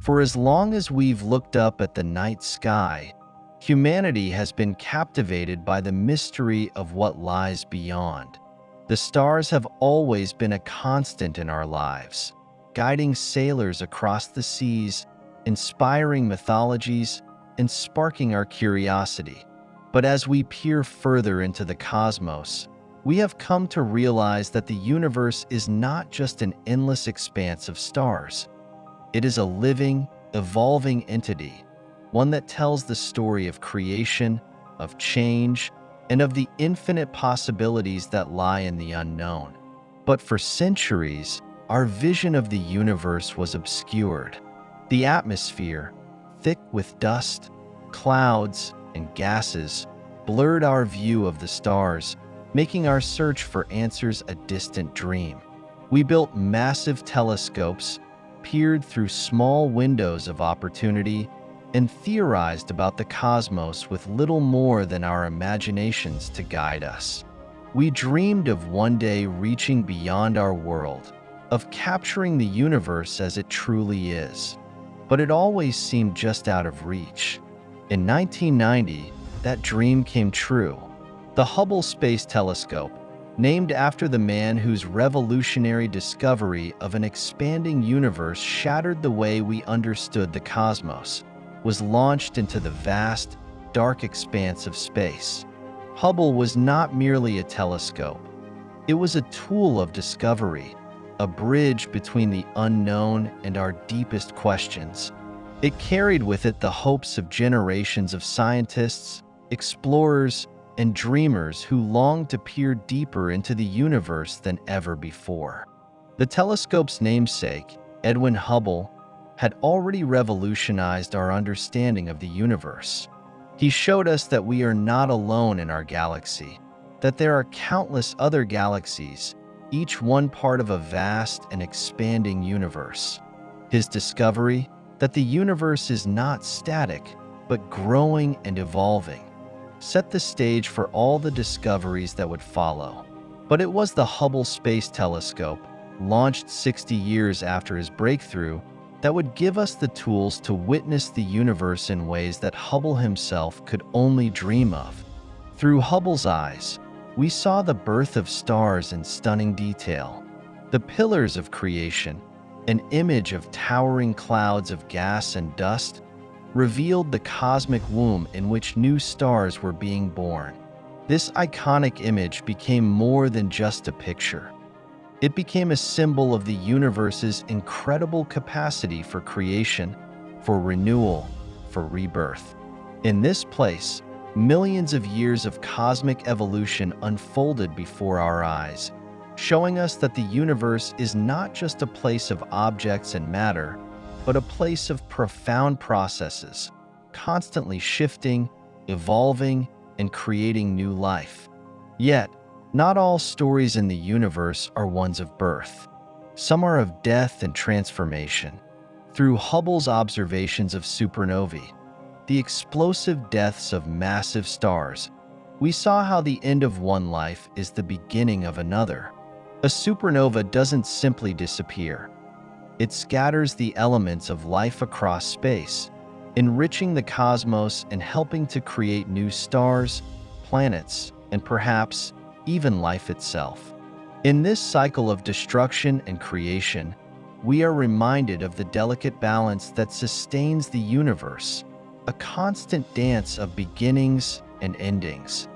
For as long as we've looked up at the night sky, humanity has been captivated by the mystery of what lies beyond. The stars have always been a constant in our lives, guiding sailors across the seas, inspiring mythologies, and sparking our curiosity. But as we peer further into the cosmos, we have come to realize that the universe is not just an endless expanse of stars. It is a living, evolving entity, one that tells the story of creation, of change, and of the infinite possibilities that lie in the unknown. But for centuries, our vision of the universe was obscured. The atmosphere, thick with dust, clouds, and gases, blurred our view of the stars, making our search for answers a distant dream. We built massive telescopes, peered through small windows of opportunity, and theorized about the cosmos with little more than our imaginations to guide us. We dreamed of one day reaching beyond our world, of capturing the universe as it truly is. But it always seemed just out of reach. In 1990, that dream came true. The Hubble Space Telescope, named after the man whose revolutionary discovery of an expanding universe shattered the way we understood the cosmos, was launched into the vast, dark expanse of space. Hubble was not merely a telescope. It was a tool of discovery, a bridge between the unknown and our deepest questions. It carried with it the hopes of generations of scientists, explorers, and dreamers who longed to peer deeper into the universe than ever before. The telescope's namesake, Edwin Hubble, had already revolutionized our understanding of the universe. He showed us that we are not alone in our galaxy, that there are countless other galaxies, each one part of a vast and expanding universe. His discovery that the universe is not static, but growing and evolving, set the stage for all the discoveries that would follow. But it was the Hubble Space Telescope, launched 60 years after his breakthrough, that would give us the tools to witness the universe in ways that Hubble himself could only dream of. Through Hubble's eyes, we saw the birth of stars in stunning detail, the pillars of creation, an image of towering clouds of gas and dust, revealed the cosmic womb in which new stars were being born. This iconic image became more than just a picture. It became a symbol of the universe's incredible capacity for creation, for renewal, for rebirth. In this place, millions of years of cosmic evolution unfolded before our eyes, showing us that the universe is not just a place of objects and matter, but a place of profound processes, constantly shifting, evolving, and creating new life. Yet, not all stories in the universe are ones of birth. Some are of death and transformation. Through Hubble's observations of supernovae, the explosive deaths of massive stars, we saw how the end of one life is the beginning of another. A supernova doesn't simply disappear. It scatters the elements of life across space, enriching the cosmos and helping to create new stars, planets, and perhaps even life itself. In this cycle of destruction and creation, we are reminded of the delicate balance that sustains the universe, a constant dance of beginnings and endings.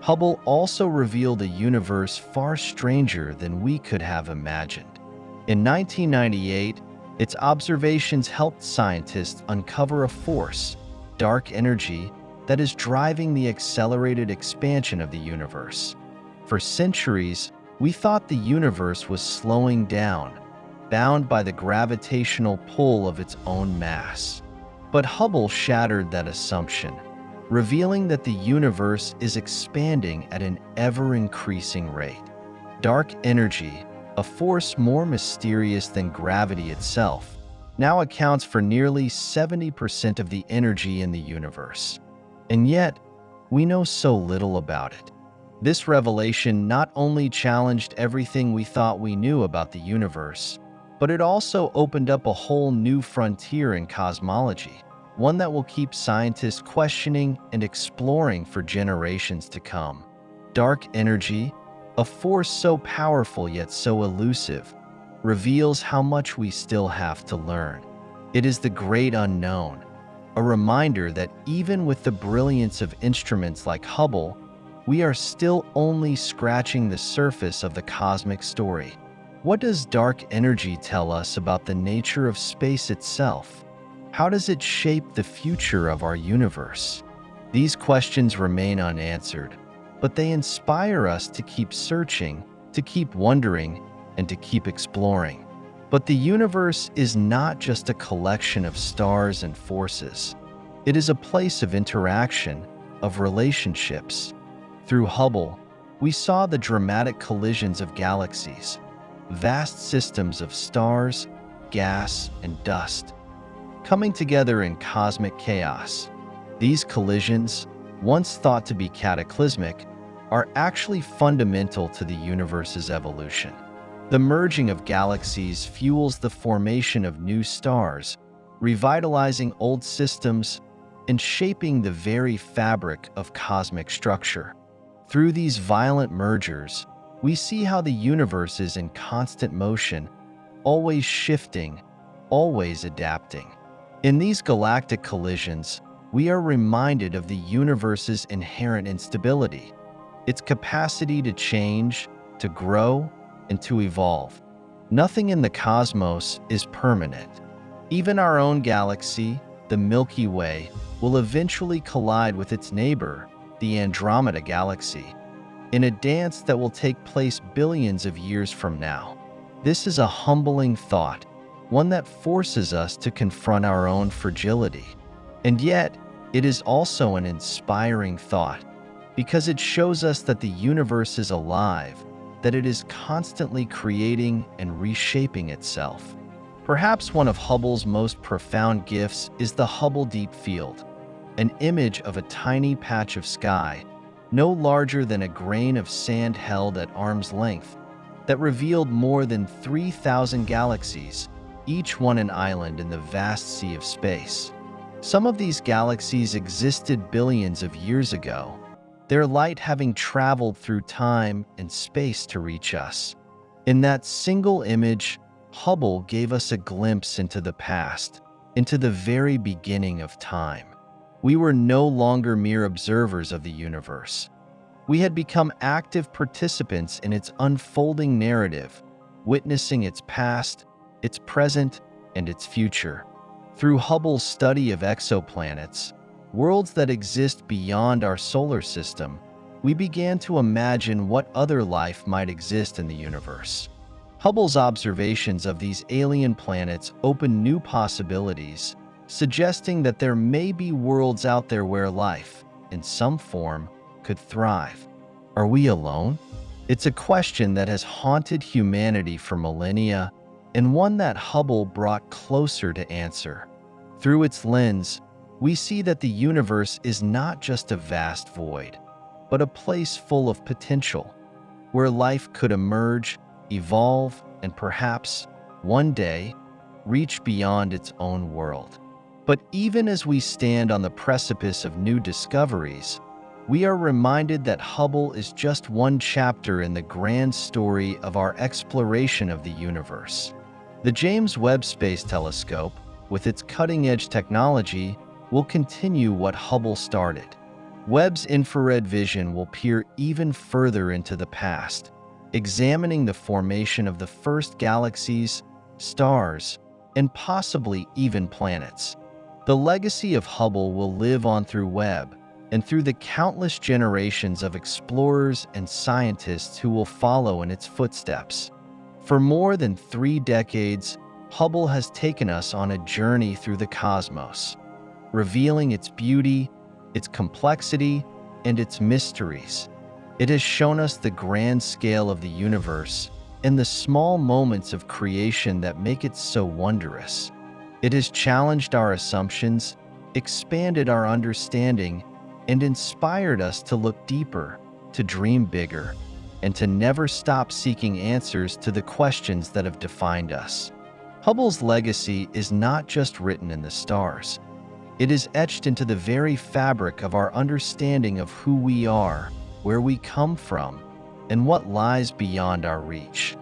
Hubble also revealed a universe far stranger than we could have imagined. In 1998, its observations helped scientists uncover a force, dark energy, that is driving the accelerated expansion of the universe. For centuries, we thought the universe was slowing down, bound by the gravitational pull of its own mass. But Hubble shattered that assumption, revealing that the universe is expanding at an ever-increasing rate. Dark energy, a force more mysterious than gravity itself, now accounts for nearly 70% of the energy in the universe. And yet, we know so little about it. This revelation not only challenged everything we thought we knew about the universe, but it also opened up a whole new frontier in cosmology, one that will keep scientists questioning and exploring for generations to come. Dark energy, a force so powerful yet so elusive, reveals how much we still have to learn. It is the great unknown, a reminder that even with the brilliance of instruments like Hubble, we are still only scratching the surface of the cosmic story. What does dark energy tell us about the nature of space itself? How does it shape the future of our universe? These questions remain unanswered, but they inspire us to keep searching, to keep wondering, and to keep exploring. But the universe is not just a collection of stars and forces. It is a place of interaction, of relationships. Through Hubble, we saw the dramatic collisions of galaxies, vast systems of stars, gas, and dust, coming together in cosmic chaos. These collisions, once thought to be cataclysmic, are actually fundamental to the universe's evolution. The merging of galaxies fuels the formation of new stars, revitalizing old systems and shaping the very fabric of cosmic structure. Through these violent mergers, we see how the universe is in constant motion, always shifting, always adapting. In these galactic collisions, we are reminded of the universe's inherent instability, its capacity to change, to grow, and to evolve. Nothing in the cosmos is permanent. Even our own galaxy, the Milky Way, will eventually collide with its neighbor, the Andromeda Galaxy, in a dance that will take place billions of years from now. This is a humbling thought, one that forces us to confront our own fragility. And yet, it is also an inspiring thought, because it shows us that the universe is alive, that it is constantly creating and reshaping itself. Perhaps one of Hubble's most profound gifts is the Hubble Deep Field, an image of a tiny patch of sky, no larger than a grain of sand held at arm's length, that revealed more than 3,000 galaxies, each one an island in the vast sea of space. Some of these galaxies existed billions of years ago, their light having traveled through time and space to reach us. In that single image, Hubble gave us a glimpse into the past, into the very beginning of time. We were no longer mere observers of the universe. We had become active participants in its unfolding narrative, witnessing its past, its present, and its future. Through Hubble's study of exoplanets, worlds that exist beyond our solar system, we began to imagine what other life might exist in the universe. Hubble's observations of these alien planets opened new possibilities, suggesting that there may be worlds out there where life, in some form, could thrive. Are we alone? It's a question that has haunted humanity for millennia, and one that Hubble brought closer to answer. Through its lens, we see that the universe is not just a vast void, but a place full of potential, where life could emerge, evolve, and perhaps, one day, reach beyond its own world. But even as we stand on the precipice of new discoveries, we are reminded that Hubble is just one chapter in the grand story of our exploration of the universe. The James Webb Space Telescope, with its cutting-edge technology, will continue what Hubble started. Webb's infrared vision will peer even further into the past, examining the formation of the first galaxies, stars, and possibly even planets. The legacy of Hubble will live on through Webb and through the countless generations of explorers and scientists who will follow in its footsteps. For more than 3 decades, Hubble has taken us on a journey through the cosmos, revealing its beauty, its complexity, and its mysteries. It has shown us the grand scale of the universe and the small moments of creation that make it so wondrous. It has challenged our assumptions, expanded our understanding, and inspired us to look deeper, to dream bigger, and to never stop seeking answers to the questions that have defined us. Hubble's legacy is not just written in the stars. It is etched into the very fabric of our understanding of who we are, where we come from, and what lies beyond our reach.